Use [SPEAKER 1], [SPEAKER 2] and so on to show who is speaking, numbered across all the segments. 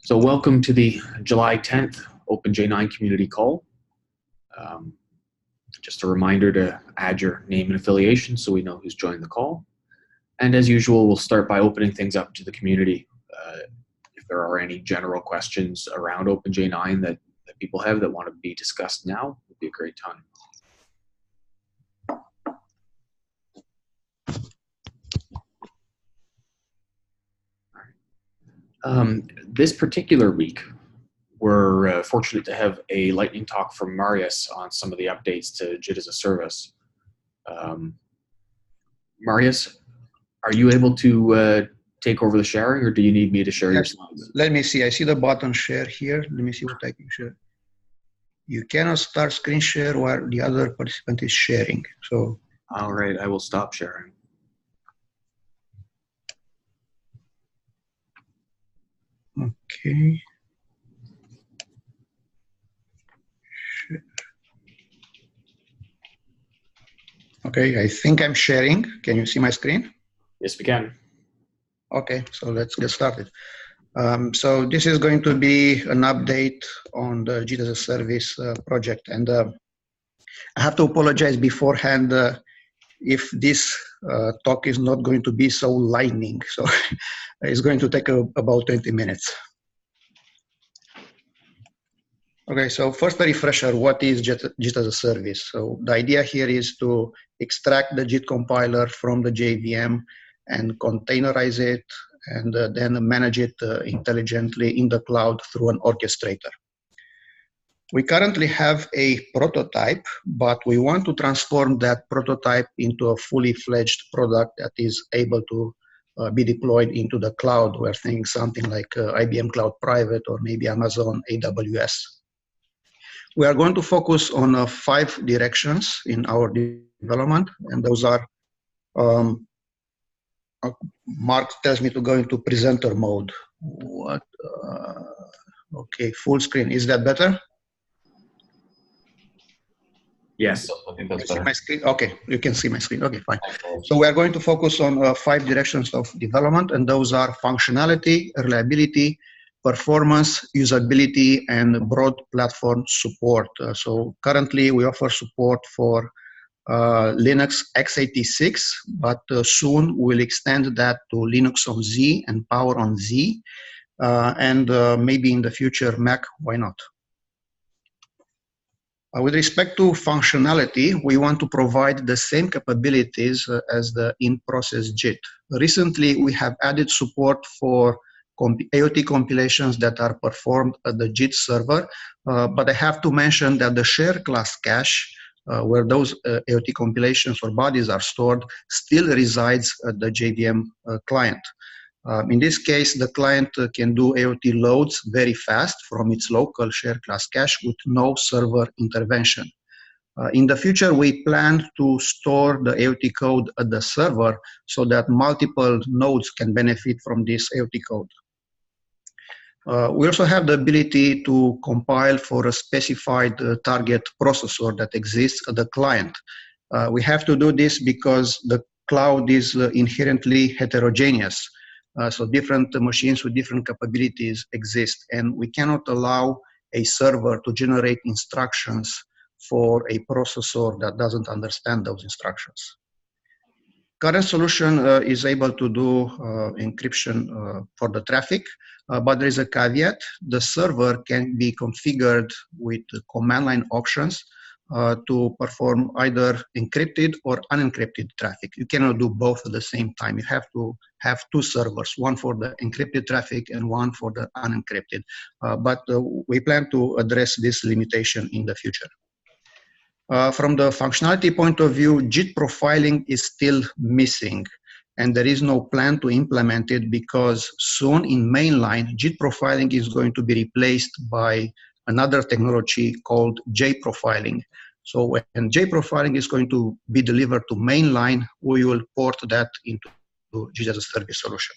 [SPEAKER 1] So welcome to the July 10th OpenJ9 community call. Just a reminder to add your name and affiliation so we know who's joined the call. And as usual, we'll start by opening things up to the community. If there are any general questions around OpenJ9 that people have that want to be discussed now, would be a great time. This particular week, we're fortunate to have a lightning talk from Marius on some of the updates to JIT as a service. Marius, are you able to take over the sharing, or do you need me to share your slides?
[SPEAKER 2] Let me see. I see the button share here. Let me see what I can share. You cannot start screen share while the other participant is sharing. So,
[SPEAKER 1] all right, I will stop sharing.
[SPEAKER 2] Okay. Okay, I think I'm sharing. Can you see my screen?
[SPEAKER 1] Yes, we can.
[SPEAKER 2] Okay, so let's get started. So this is going to be an update on the JIT as a service project. And I have to apologize beforehand if this talk is not going to be so lightning. So it's going to take about 20 minutes. Okay, so first a refresher, what is JIT as a service? So the idea here is to extract the JIT compiler from the JVM and containerize it and then manage it intelligently in the cloud through an orchestrator. We currently have a prototype, but we want to transform that prototype into a fully fledged product that is able to be deployed into the cloud. We're thinking something like IBM Cloud Private or maybe Amazon AWS. We are going to focus on 5 directions in our development, and those are, Mark tells me to go into presenter mode. What? Okay, full screen. Is that better?
[SPEAKER 1] Yes, I think that's better.
[SPEAKER 2] My screen? Okay, you can see my screen. Okay, fine. So we are going to focus on 5 directions of development, and those are functionality, reliability, performance, usability, and broad platform support. So currently we offer support for Linux x86, but soon we'll extend that to Linux on Z and Power on Z, and maybe in the future Mac, why not? With respect to functionality, we want to provide the same capabilities as the in-process JIT. Recently, we have added support for AOT compilations that are performed at the JITServer, but I have to mention that the share class cache, where those AOT compilations or bodies are stored, still resides at the JVM client. In this case, the client can do AOT loads very fast from its local share class cache with no server intervention. In the future, we plan to store the AOT code at the server so that multiple nodes can benefit from this AOT code. We also have the ability to compile for a specified target processor that exists at the client. We have to do this because the cloud is inherently heterogeneous. So different machines with different capabilities exist, and we cannot allow a server to generate instructions for a processor that doesn't understand those instructions. Current solution is able to do encryption for the traffic, but there is a caveat. The server can be configured with command line options to perform either encrypted or unencrypted traffic. You cannot do both at the same time. You have to have 2 servers, one for the encrypted traffic and one for the unencrypted. But we plan to address this limitation in the future. From the functionality point of view, JIT profiling is still missing, and there is no plan to implement it because soon in mainline, JIT profiling is going to be replaced by another technology called J profiling. So when J profiling is going to be delivered to mainline, we will port that into JIT as a service solution.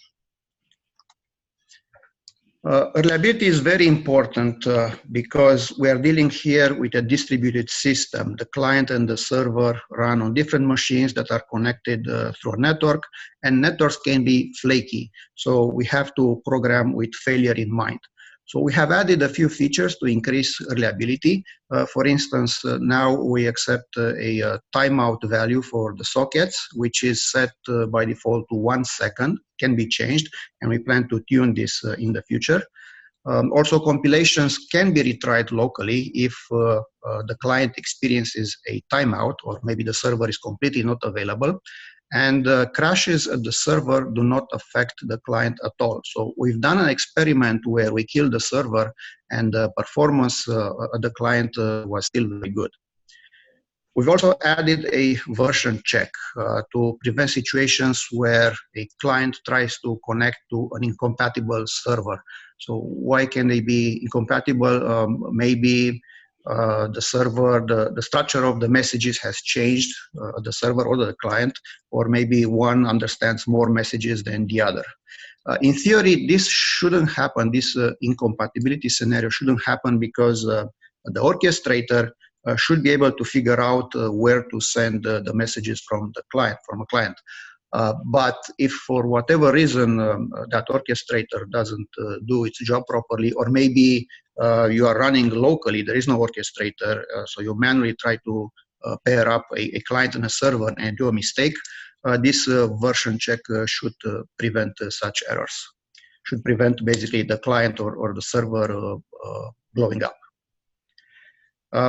[SPEAKER 2] Reliability is very important because we are dealing here with a distributed system. The client and the server run on different machines that are connected through a network, and networks can be flaky. So we have to program with failure in mind. So we have added a few features to increase reliability. For instance, now we accept a timeout value for the sockets, which is set by default to 1 second, can be changed, and we plan to tune this in the future. Also, compilations can be retried locally if the client experiences a timeout, or maybe the server is completely not available. And crashes at the server do not affect the client at all. So we've done an experiment where we killed the server, and the performance at the client was still very good. We've also added a version check to prevent situations where a client tries to connect to an incompatible server. So why can they be incompatible? Maybe the server, the structure of the messages has changed, the server or the client, or maybe one understands more messages than the other. In theory, this shouldn't happen. This incompatibility scenario shouldn't happen because the orchestrator should be able to figure out where to send the messages from a client. But if for whatever reason that orchestrator doesn't do its job properly, or maybe you are running locally, there is no orchestrator, so you manually try to pair up a client and a server and do a mistake, this version check should prevent such errors, should prevent basically the client or the server blowing up.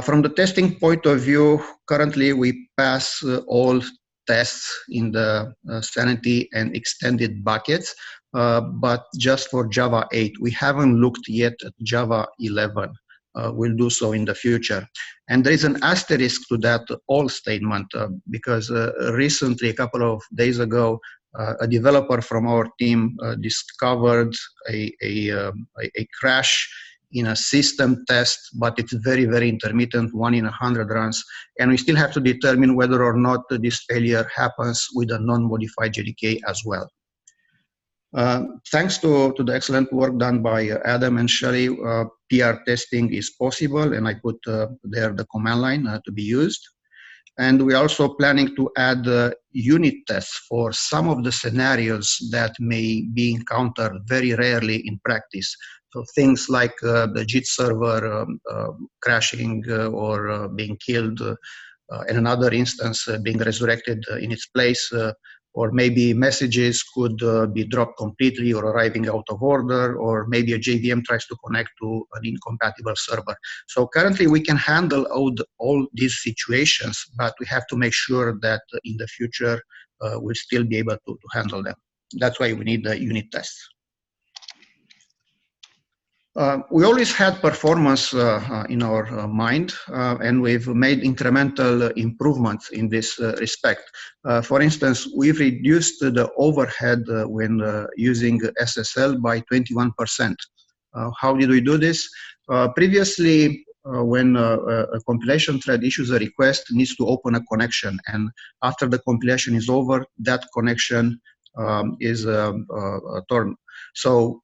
[SPEAKER 2] From the testing point of view, currently we pass all tests in the sanity and extended buckets, but just for Java 8. We haven't looked yet at Java 11. We'll do so in the future. And there is an asterisk to that all statement because recently, a couple of days ago, a developer from our team discovered a crash in a system test, but it's very, very intermittent, 1 in 100 runs. And we still have to determine whether or not this failure happens with a non-modified JDK as well. Thanks to the excellent work done by Adam and Shelley, PR testing is possible, and I put there the command line to be used. And we're also planning to add unit tests for some of the scenarios that may be encountered very rarely in practice. So things like the JITServer crashing or being killed, in another instance being resurrected in its place, or maybe messages could be dropped completely or arriving out of order, or maybe a JVM tries to connect to an incompatible server. So currently we can handle all these situations, but we have to make sure that in the future we'll still be able to handle them. That's why we need the unit tests. We always had performance in our mind, and we've made incremental improvements in this respect. For instance, we've reduced the overhead when using SSL by 21%. How did we do this? Previously, when a compilation thread issues a request, it needs to open a connection, and after the compilation is over, that connection is torn. So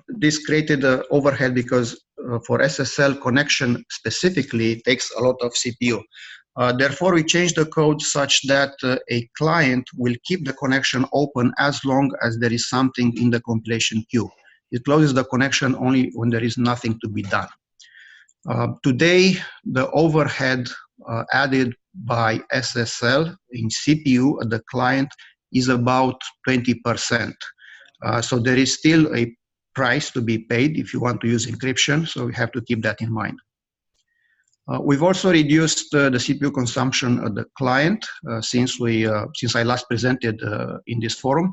[SPEAKER 2] this created overhead because for SSL connection specifically takes a lot of CPU. Therefore, we changed the code such that a client will keep the connection open as long as there is something in the compilation queue. It closes the connection only when there is nothing to be done. Today, the overhead added by SSL in CPU at the client is about 20%. So there is still a price to be paid if you want to use encryption, so we have to keep that in mind. We've also reduced the CPU consumption at the client since I last presented in this forum.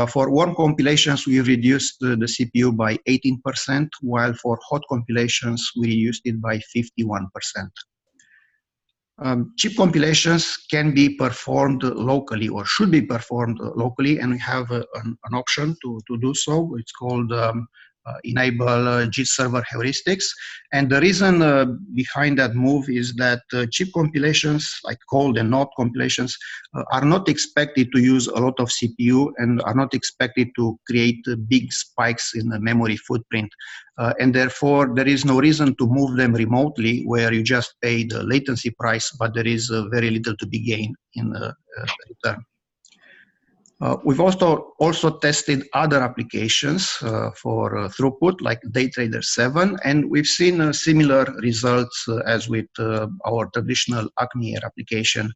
[SPEAKER 2] For warm compilations, we reduced the CPU by 18%, while for hot compilations, we reduced it by 51%. Cheap compilations can be performed locally or should be performed locally, and we have an option to do so. It's called enable JITServer heuristics. And the reason behind that move is that cheap compilations, like cold and not compilations, are not expected to use a lot of CPU and are not expected to create big spikes in the memory footprint. And therefore, there is no reason to move them remotely where you just pay the latency price, but there is very little to be gained in return. We've also tested other applications for throughput, like DayTrader 7, and we've seen similar results as with our traditional Acme Air application.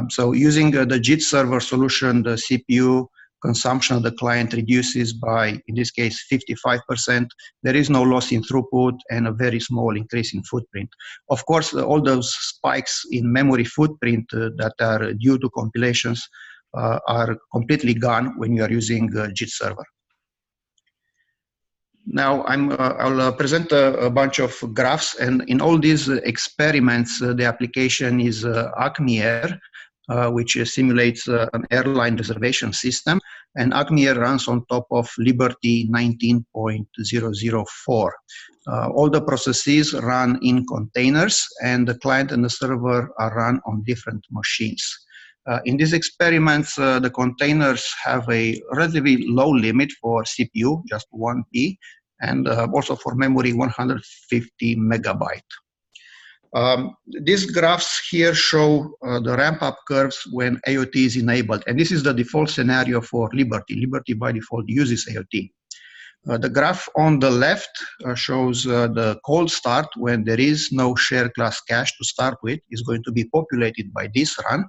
[SPEAKER 2] So using the JITServer solution, the CPU consumption of the client reduces by, in this case, 55%. There is no loss in throughput and a very small increase in footprint. Of course, all those spikes in memory footprint that are due to compilations are completely gone when you are using JITServer. Now I'll present a bunch of graphs, and in all these experiments, the application is Acme Air, which simulates an airline reservation system, and Acme Air runs on top of Liberty 19.004. All the processes run in containers, and the client and the server are run on different machines. In these experiments, the containers have a relatively low limit for CPU, just 1P, and also for memory, 150 megabyte. These graphs here show the ramp-up curves when AOT is enabled, and this is the default scenario for Liberty. Liberty by default uses AOT. The graph on the left shows the cold start when there is no share class cache to start with, is going to be populated by this run.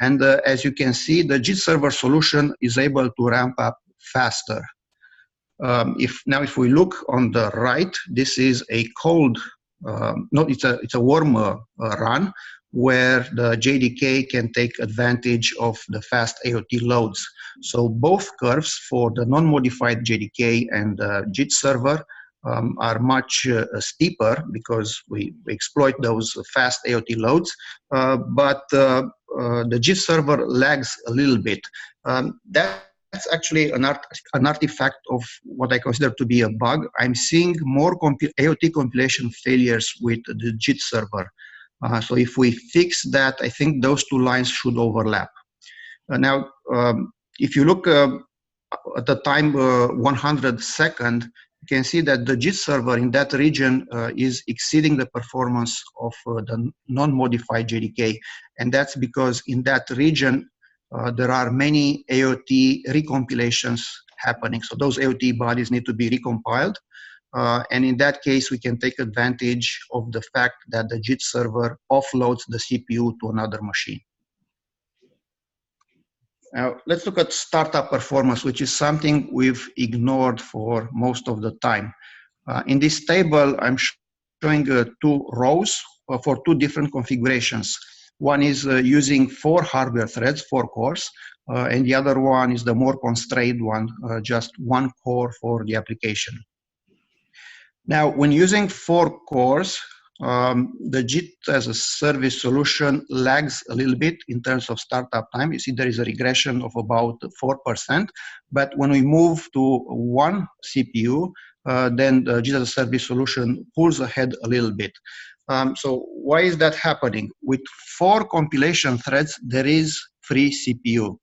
[SPEAKER 2] And as you can see, the JITServer solution is able to ramp up faster. If we look on the right, this is a cold, it's a warm run where the JDK can take advantage of the fast AOT loads. So both curves for the non-modified JDK and JITServer are much steeper because we exploit those fast AOT loads, but the JITServer lags a little bit. That's actually an artifact of what I consider to be a bug. I'm seeing more AOT compilation failures with the JITServer. So if we fix that, I think those two lines should overlap. Now, if you look at the time 100 second, you can see that the JITServer in that region is exceeding the performance of the non-modified JDK. And that's because in that region, there are many AOT recompilations happening. So those AOT bodies need to be recompiled. And in that case, we can take advantage of the fact that the JITServer offloads the CPU to another machine. Now, let's look at startup performance, which is something we've ignored for most of the time. In this table, I'm showing two rows for two different configurations. One is using 4 hardware threads, 4 cores, and the other one is the more constrained one, just 1 core for the application. Now, when using 4 cores, the JIT as a service solution lags a little bit in terms of startup time. You see there is a regression of about 4%, but when we move to 1 CPU, then the JIT as a service solution pulls ahead a little bit. So why is that happening? With 4 compilation threads, there is free CPU.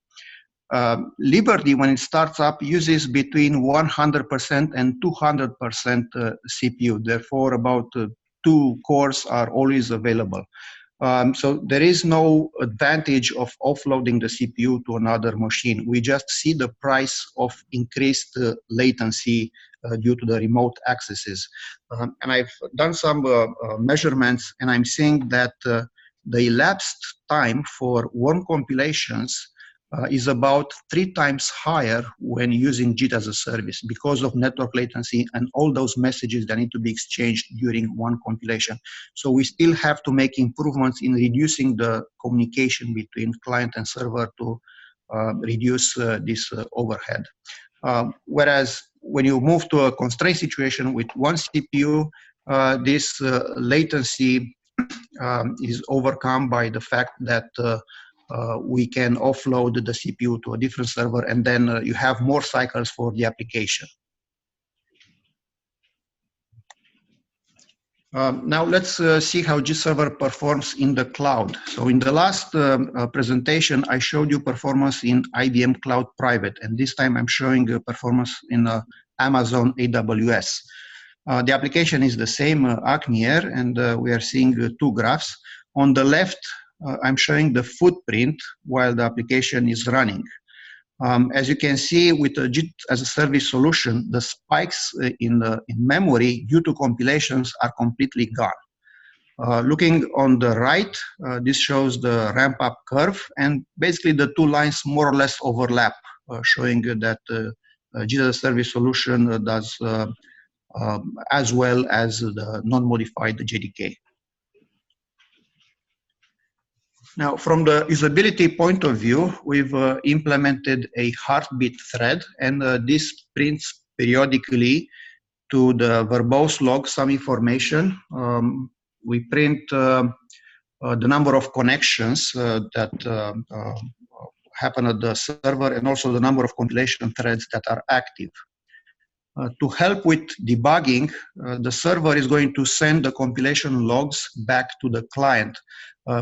[SPEAKER 2] Liberty, when it starts up, uses between 100% and 200% CPU. Therefore, about 2 cores are always available. So there is no advantage of offloading the CPU to another machine. We just see the price of increased latency due to the remote accesses. And I've done some measurements, and I'm seeing that the elapsed time for warm compilations is about 3 times higher when using JIT as a service because of network latency and all those messages that need to be exchanged during one compilation. So we still have to make improvements in reducing the communication between client and server to reduce this overhead. Whereas when you move to a constraint situation with 1 CPU, this latency is overcome by the fact that we can offload the CPU to a different server, and then you have more cycles for the application. Now let's see how JITServer performs in the cloud. So in the last presentation, I showed you performance in IBM Cloud Private, and this time I'm showing performance in Amazon AWS. The application is the same, Acme Air, and we are seeing 2 graphs. On the left, I'm showing the footprint while the application is running. As you can see, with the JIT as a service solution, the spikes in memory due to compilations are completely gone. Looking on the right, this shows the ramp-up curve, and basically the two lines more or less overlap, showing that JIT as a service solution does as well as the non-modified JDK. Now, from the usability point of view, we've implemented a heartbeat thread, and this prints periodically to the verbose log some information. We print the number of connections that happen at the server, and also the number of compilation threads that are active. To help with debugging, the server is going to send the compilation logs back to the client.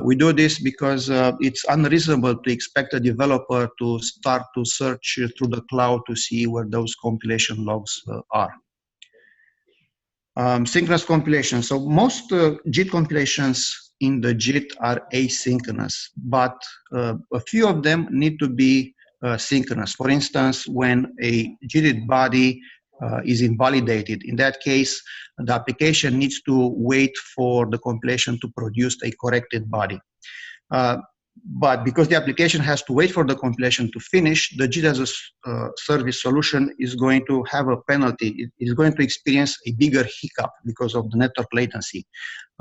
[SPEAKER 2] We do this because it's unreasonable to expect a developer to start to search through the cloud to see where those compilation logs are. Synchronous compilation. So most JIT compilations in the JIT are asynchronous, but a few of them need to be synchronous. For instance, when a JIT body is invalidated. In that case, the application needs to wait for the compilation to produce a corrected body. But because the application has to wait for the compilation to finish, the JIT as a service solution is going to have a penalty. It is going to experience a bigger hiccup because of the network latency.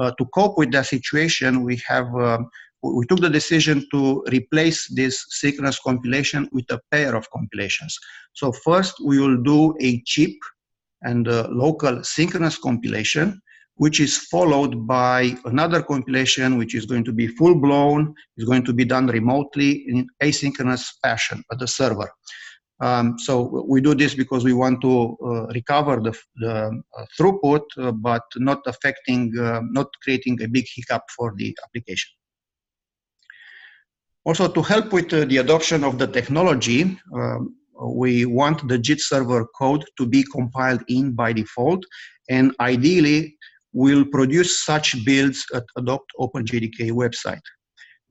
[SPEAKER 2] To cope with that situation, we took the decision to replace this synchronous compilation with a pair of compilations. So first, we will do a cheap and local synchronous compilation, which is followed by another compilation, which is going to be full-blown, is going to be done remotely in asynchronous fashion at the server. So we do this because we want to recover the throughput, but not creating a big hiccup for the application. Also, to help with the adoption of the technology, we want the JITServer code to be compiled in by default, and ideally, we'll produce such builds at Adopt OpenJDK website.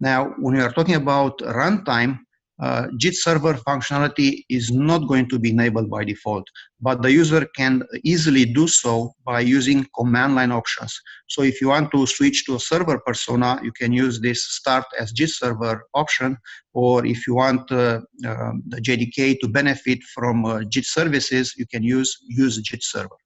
[SPEAKER 2] Now, when we are talking about runtime, JITServer functionality is not going to be enabled by default, but the user can easily do so by using command line options. So if you want to switch to a server persona, you can use this start as JITServer option, or if you want the JDK to benefit from JIT services, you can use JITServer.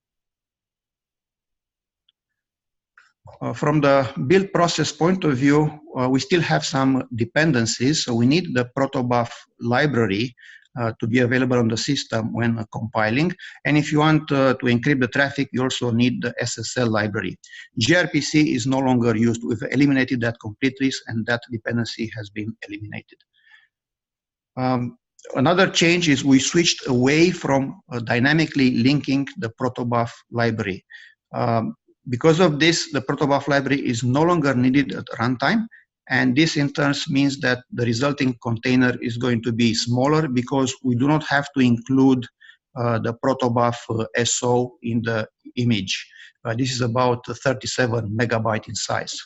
[SPEAKER 2] From the build process point of view, we still have some dependencies. So we need the protobuf library to be available on the system when compiling. And if you want to encrypt the traffic, you also need the SSL library. gRPC is no longer used. We've eliminated that completely, and that dependency has been eliminated. Another change is we switched away from dynamically linking the protobuf library. Because of this, the protobuf library is no longer needed at runtime, and this in turn means that the resulting container is going to be smaller because we do not have to include the protobuf SO in the image. This is about 37 megabyte in size.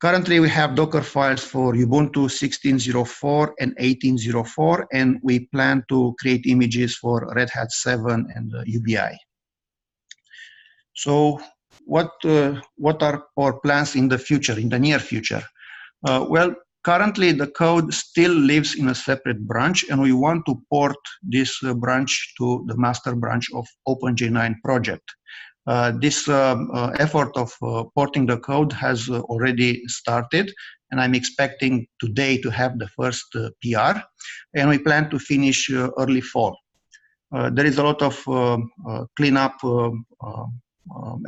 [SPEAKER 2] Currently, we have Docker files for Ubuntu 16.04 and 18.04, and we plan to create images for Red Hat 7 and UBI. So what are our plans in the future, in the near future? Well, currently the code still lives in a separate branch, and we want to port this branch to the master branch of OpenJ9 project. This effort of porting the code has already started, and I'm expecting today to have the first PR, and we plan to finish early fall. There is a lot of cleanup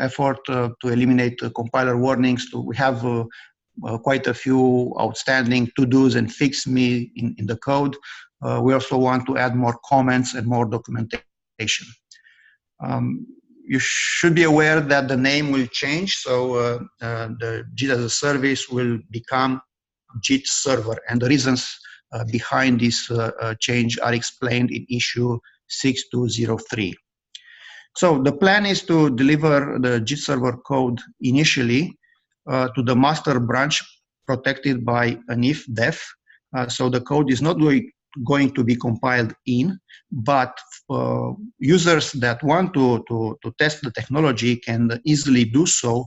[SPEAKER 2] effort to eliminate compiler warnings. We have quite a few outstanding to-dos and fix me in the code. We also want to add more comments and more documentation. You should be aware that the name will change, so the JIT as a service will become JITServer, and the reasons behind this change are explained in issue 6203. So the plan is to deliver the JITServer code initially to the master branch protected by an if-def. So the code is not going going to be compiled in, but users that want to test the technology can easily do so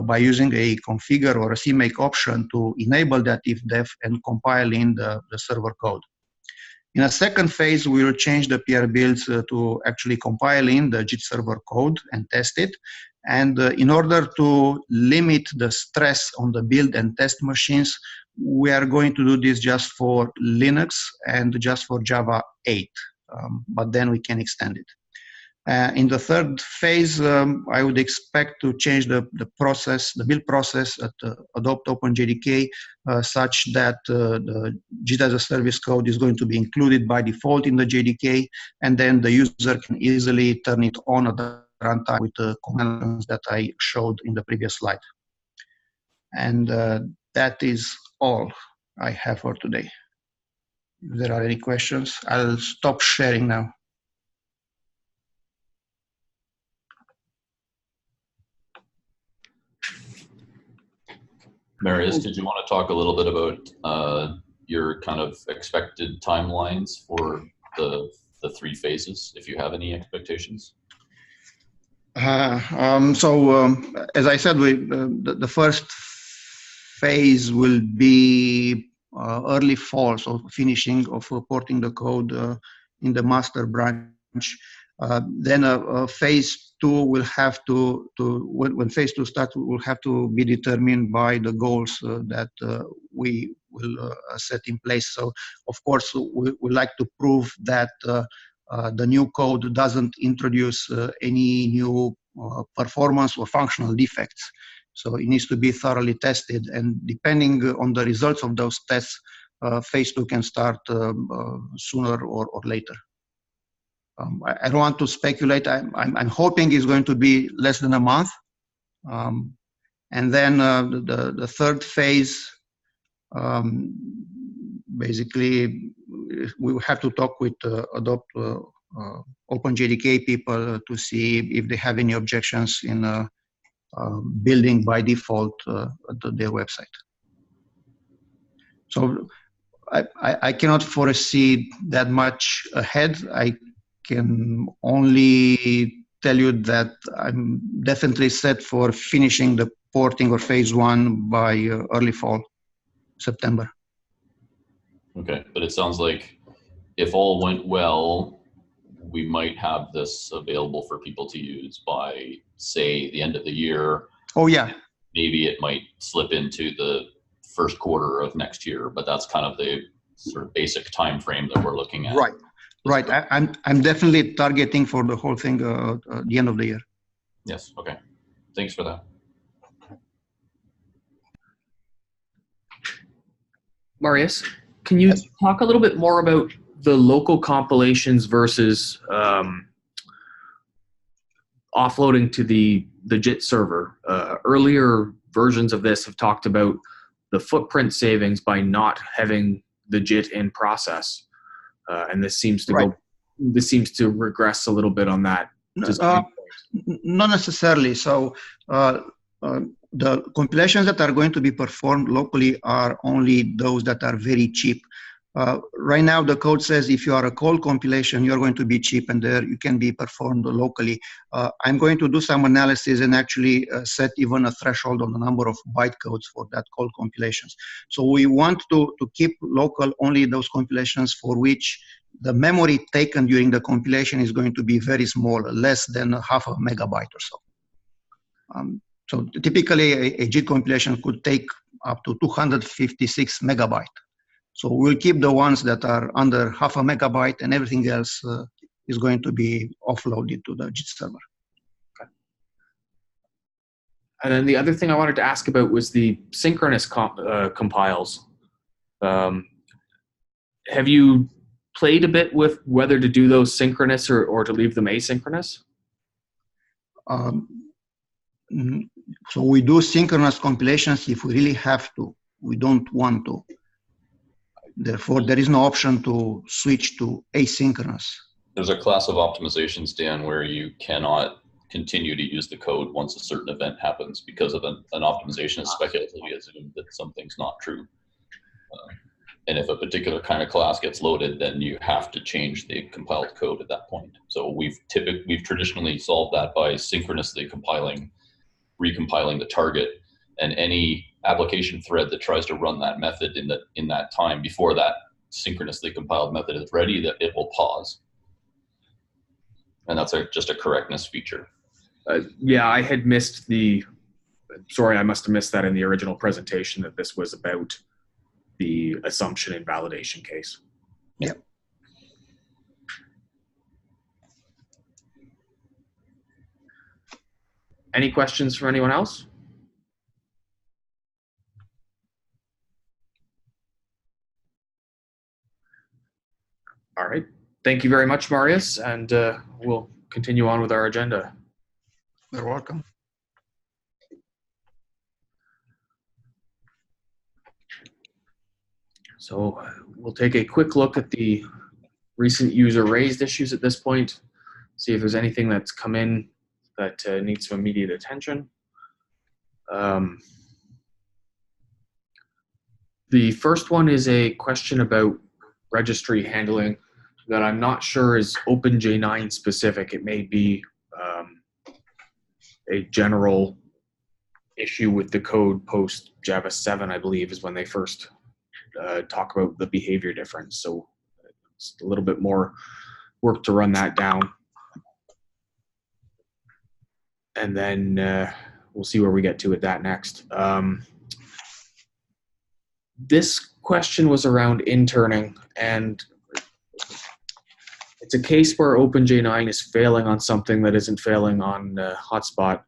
[SPEAKER 2] by using a configure or a CMake option to enable that if-def and compile in the server code. In a second phase, we will change the PR builds to actually compile in the JITServer code and test it. And in order to limit the stress on the build and test machines, we are going to do this just for Linux and just for Java 8, but then we can extend it. In the third phase, I would expect to change the build process at Adopt OpenJDK such that the JIT as a service code is going to be included by default in the JDK, and then the user can easily turn it on at the runtime with the commands that I showed in the previous slide. And that is all I have for today. If there are any questions, I'll stop sharing now.
[SPEAKER 3] Marius, did you want to talk a little bit about your kind of expected timelines for the three phases, if you have any expectations?
[SPEAKER 2] As I said, the first phase will be early fall, so finishing of porting the code in the master branch. Then phase 2 will have when phase 2 starts, will have to be determined by the goals that we will set in place. So, of course, we like to prove that the new code doesn't introduce any new performance or functional defects. So it needs to be thoroughly tested, and depending on the results of those tests, phase 2 can start sooner or later. I don't want to speculate. I'm hoping it's going to be less than a month. And then the third phase, basically, we will have to talk with Adopt OpenJDK people to see if they have any objections in building by default their website. So I cannot foresee that much ahead. I can only tell you that I'm definitely set for finishing the porting or phase 1 by early fall, September.
[SPEAKER 3] Okay, but it sounds like if all went well, we might have this available for people to use by, say, the end of the year.
[SPEAKER 2] Oh, yeah.
[SPEAKER 3] Maybe it might slip into the first quarter of next year, but that's kind of the sort of basic time frame that we're looking at.
[SPEAKER 2] Right. Right. I'm definitely targeting for the whole thing the end of the year.
[SPEAKER 3] Yes. Okay. Thanks for that.
[SPEAKER 1] Marius, can you talk a little bit more about the local compilations versus offloading to the JITServer? Earlier versions of this have talked about the footprint savings by not having the JIT in process. And this seems to this seems to regress a little bit on that.
[SPEAKER 2] Not necessarily. So the compilations that are going to be performed locally are only those that are very cheap. Right now, the code says if you are a cold compilation, you're going to be cheap, and there you can be performed locally. I'm going to do some analysis and actually set even a threshold on the number of bytecodes for that cold compilations. So we want to keep local only those compilations for which the memory taken during the compilation is going to be very small, less than half a megabyte or so. So typically, a JIT compilation could take up to 256 megabytes. So we'll keep the ones that are under half a megabyte, and everything else is going to be offloaded to the JITServer.
[SPEAKER 1] Okay. And then the other thing I wanted to ask about was the synchronous compiles. Have you played a bit with whether to do those synchronous or to leave them asynchronous?
[SPEAKER 2] So we do synchronous compilations if we really have to. We don't want to. Therefore, there is no option to switch to asynchronous.
[SPEAKER 3] There's a class of optimizations, Dan, where you cannot continue to use the code once a certain event happens because of an optimization is speculatively assumed that something's not true. And if a particular kind of class gets loaded, then you have to change the compiled code at that point. So we've traditionally solved that by synchronously recompiling the target, and any application thread that tries to run that method in that time before that synchronously compiled method is ready, that it will pause. And that's just a correctness feature.
[SPEAKER 1] Yeah, I had missed sorry, I must have missed that in the original presentation, that this was about the assumption and validation case.
[SPEAKER 2] Yep.
[SPEAKER 1] Any questions from anyone else? All right. Thank you very much, Marius, and we'll continue on with our agenda.
[SPEAKER 2] You're welcome.
[SPEAKER 1] So we'll take a quick look at the recent user raised issues at this point, see if there's anything that's come in that needs some immediate attention. The first one is a question about registry handling that I'm not sure is OpenJ9 specific. It may be a general issue with the code post Java 7, I believe, is when they first talk about the behavior difference. So it's a little bit more work to run that down. And then we'll see where we get to with that next. This question was around interning, and it's a case where OpenJ9 is failing on something that isn't failing on Hotspot.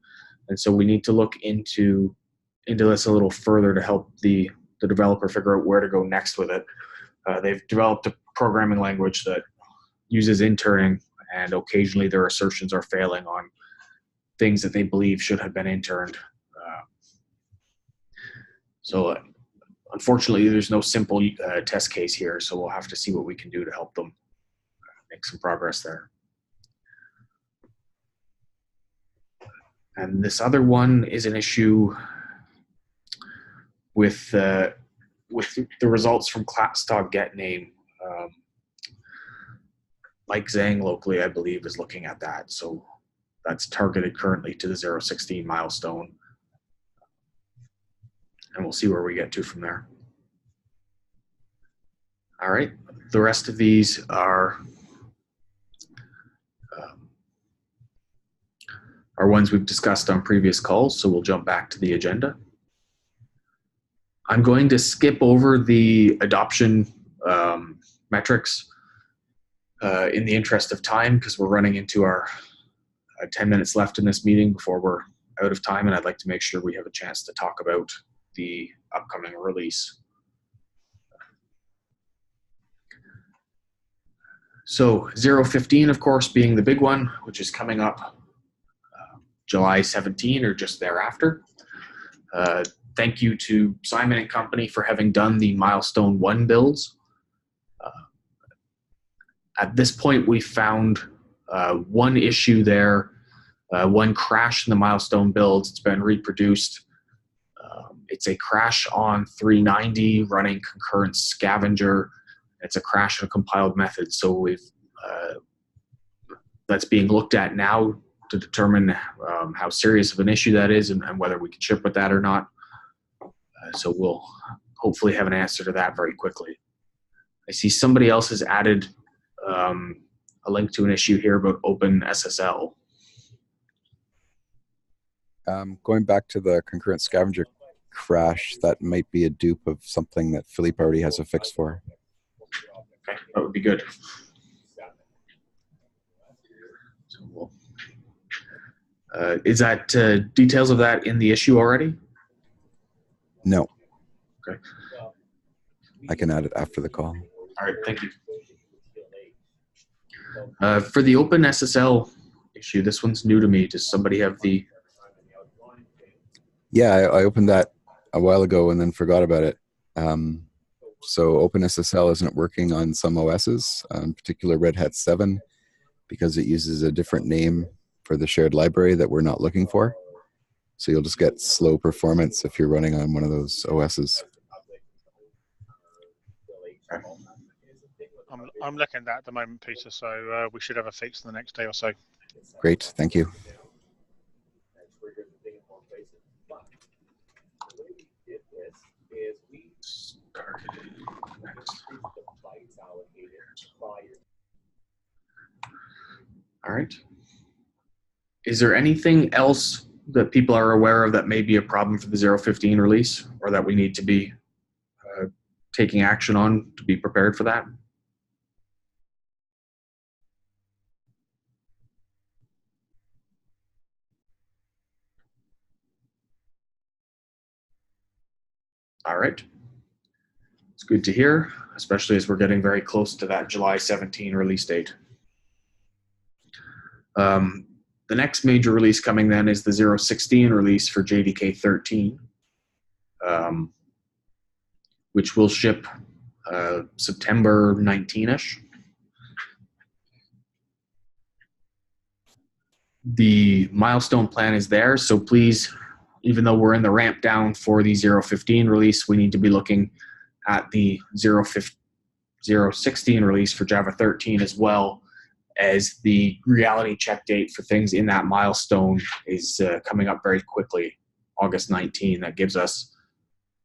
[SPEAKER 1] And so we need to look into this a little further to help the developer figure out where to go next with it. They've developed a programming language that uses interning, and occasionally their assertions are failing on things that they believe should have been interned. So unfortunately, there's no simple test case here, so we'll have to see what we can do to help them make some progress there. And this other one is an issue with the results from class.getName. Mike Zhang locally, I believe, is looking at that. So that's targeted currently to the 0.16 milestone. And we'll see where we get to from there. All right, the rest of these are ones we've discussed on previous calls, so we'll jump back to the agenda. I'm going to skip over the adoption metrics in the interest of time, because we're running into our 10 minutes left in this meeting before we're out of time, and I'd like to make sure we have a chance to talk about the upcoming release. So 0.15, of course, being the big one, which is coming up July 17 or just thereafter. Thank you to Simon and company for having done the milestone 1 builds. At this point, we found one issue there, one crash in the milestone builds. It's been reproduced. It's a crash on 390 running concurrent scavenger. It's a crash in a compiled method. So that's being looked at now to determine how serious of an issue that is, and whether we can ship with that or not. So we'll hopefully have an answer to that very quickly. I see somebody else has added a link to an issue here about OpenSSL.
[SPEAKER 4] Going back to the concurrent scavenger crash, that might be a dupe of something that Philippe already has a fix for.
[SPEAKER 1] Okay, that would be good. So is that details of that in the issue already?
[SPEAKER 4] No.
[SPEAKER 1] Okay.
[SPEAKER 4] I can add it after the call.
[SPEAKER 1] All right, thank you. For the OpenSSL issue, this one's new to me. Does somebody have the...
[SPEAKER 4] Yeah, I opened that a while ago and then forgot about it. So OpenSSL isn't working on some OSs, in particular Red Hat 7, because it uses a different name for the shared library that we're not looking for. So you'll just get slow performance if you're running on one of those OSs.
[SPEAKER 5] I'm looking at that at the moment, Peter, so we should have a fix in the next day or so.
[SPEAKER 4] Great, thank you.
[SPEAKER 1] All right. Is there anything else that people are aware of that may be a problem for the 0.15 release, or that we need to be taking action on to be prepared for that? All right. It's good to hear, especially as we're getting very close to that July 17 release date. The next major release coming then is the 0.16 release for JDK 13, which will ship September 19-ish. The milestone plan is there, so please, even though we're in the ramp down for the 0.15 release, we need to be looking at the 0.16 release for Java 13 as well, as the reality check date for things in that milestone is coming up very quickly, August 19. That gives us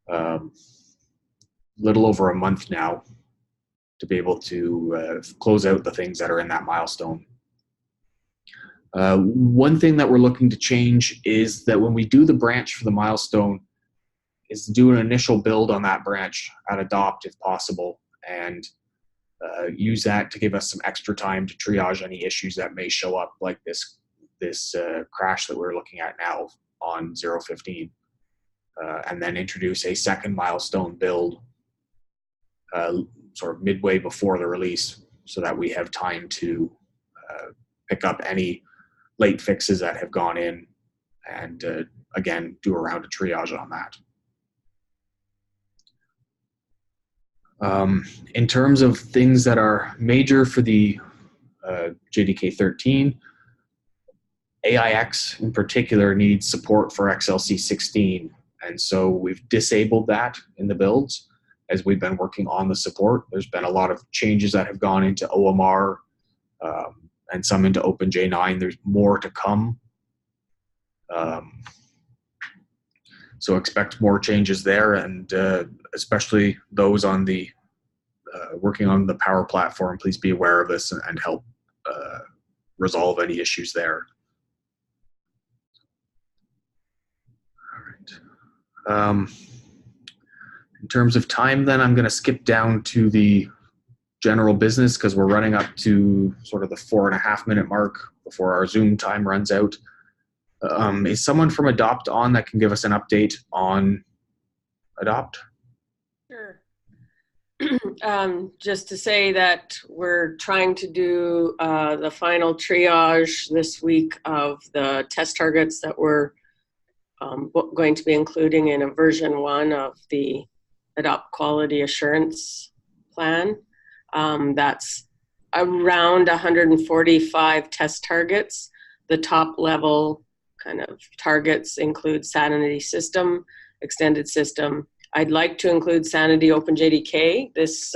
[SPEAKER 1] a little over a month now to be able to close out the things that are in that milestone. One thing that we're looking to change is that when we do the branch for the milestone, is to do an initial build on that branch at adopt if possible, and use that to give us some extra time to triage any issues that may show up, like this crash that we're looking at now on 0.15, and then introduce a second milestone build sort of midway before the release, so that we have time to pick up any late fixes that have gone in, and again, do a round of triage on that. In terms of things that are major for the JDK 13, AIX in particular needs support for XLC 16, and so we've disabled that in the builds as we've been working on the support. There's been a lot of changes that have gone into OMR and some into OpenJ9. There's more to come. So expect more changes there, and especially those on the working on the Power Platform, please be aware of this and help resolve any issues there. All right. In terms of time then, I'm going to skip down to the general business because we're running up to sort of the 4.5 minute mark before our Zoom time runs out. Is someone from Adopt on that can give us an update on Adopt?
[SPEAKER 6] Sure. Just to say that we're trying to do the final triage this week of the test targets that we're going to be including in a version 1 of the Adopt Quality Assurance Plan. That's around 145 test targets. The top level kind of targets include Sanity System, Extended System. I'd like to include Sanity OpenJDK. This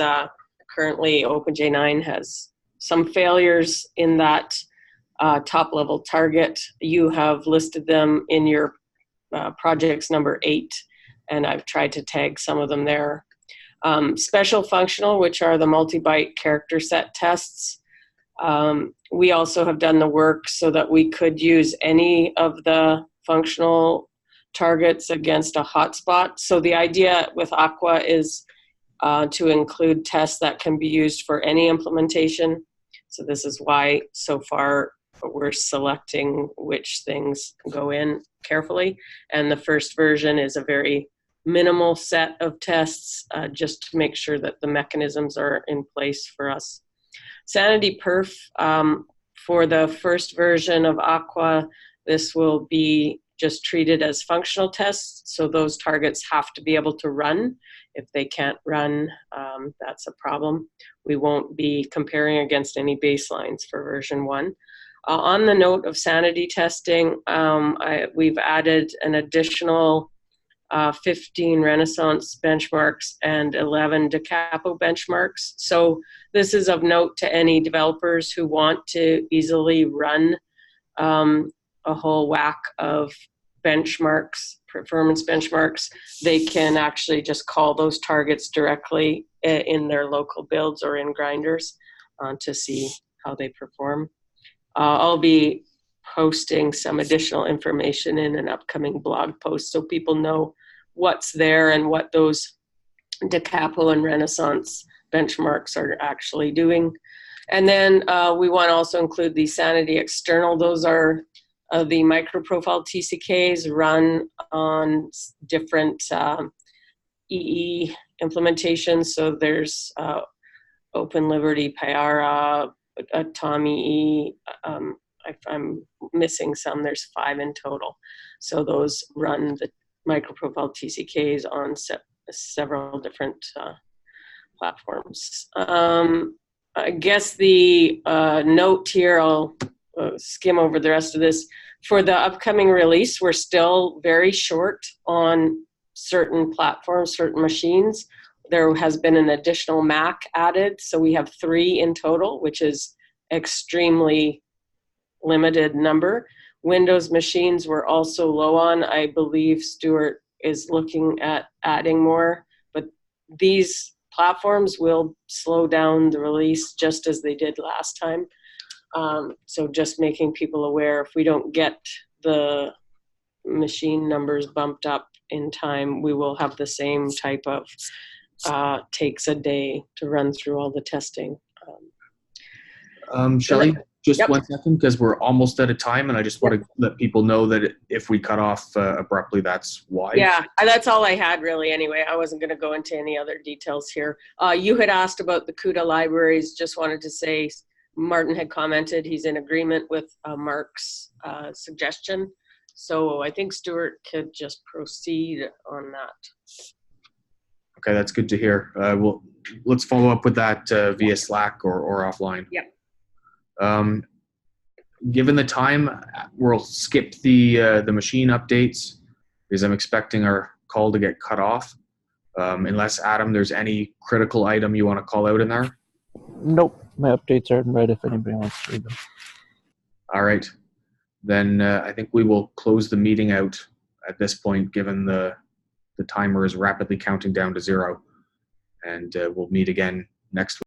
[SPEAKER 6] currently OpenJ9 has some failures in that top level target. You have listed them in your projects number 8, and I've tried to tag some of them there. Special functional, which are the multi-byte character set tests. We also have done the work so that we could use any of the functional targets against a hotspot. So the idea with Aqua is to include tests that can be used for any implementation. So this is why so far we're selecting which things go in carefully. And the first version is a very minimal set of tests just to make sure that the mechanisms are in place for us. Sanity Perf, for the first version of Aqua, this will be just treated as functional tests, so those targets have to be able to run. If they can't run, that's a problem. We won't be comparing against any baselines for version 1. On the note of sanity testing, we've added an additional 15 Renaissance benchmarks, and 11 DeCapo benchmarks. So this is of note to any developers who want to easily run a whole whack of benchmarks, performance benchmarks. They can actually just call those targets directly in their local builds or in grinders to see how they perform. I'll be posting some additional information in an upcoming blog post so people know what's there and what those DeCapo and Renaissance benchmarks are actually doing. And then we want to also include the Sanity External. Those are the microprofile TCKs run on different EE implementations. So there's Open Liberty, Payara, Tommy E. If I'm missing some, there's 5 in total. So those run the microprofile TCKs on several different platforms. I guess the note here, I'll skim over the rest of this. For the upcoming release, we're still very short on certain platforms, certain machines. There has been an additional Mac added, so we have 3 in total, which is extremely limited number. Windows machines we're also low on. I believe Stuart is looking at adding more, but these platforms will slow down the release just as they did last time. So just making people aware, if we don't get the machine numbers bumped up in time, we will have the same type of takes a day to run through all the testing.
[SPEAKER 1] Shelley, just
[SPEAKER 6] Yep.
[SPEAKER 1] 1 second, because we're almost out of time, and I just want to let people know that if we cut off abruptly, that's why.
[SPEAKER 6] Yeah, that's all I had really anyway. I wasn't going to go into any other details here. You had asked about the CUDA libraries. Just wanted to say Martin had commented he's in agreement with Mark's suggestion. So I think Stuart could just proceed on that.
[SPEAKER 1] Okay, that's good to hear. Let's follow up with that via Slack or offline.
[SPEAKER 6] Yep.
[SPEAKER 1] Given the time, we'll skip the machine updates because I'm expecting our call to get cut off. Unless, Adam, there's any critical item you want to call out in there?
[SPEAKER 7] Nope, my updates are in red if anybody wants to read them.
[SPEAKER 1] All right. Then I think we will close the meeting out at this point, given the timer is rapidly counting down to 0. And we'll meet again next week.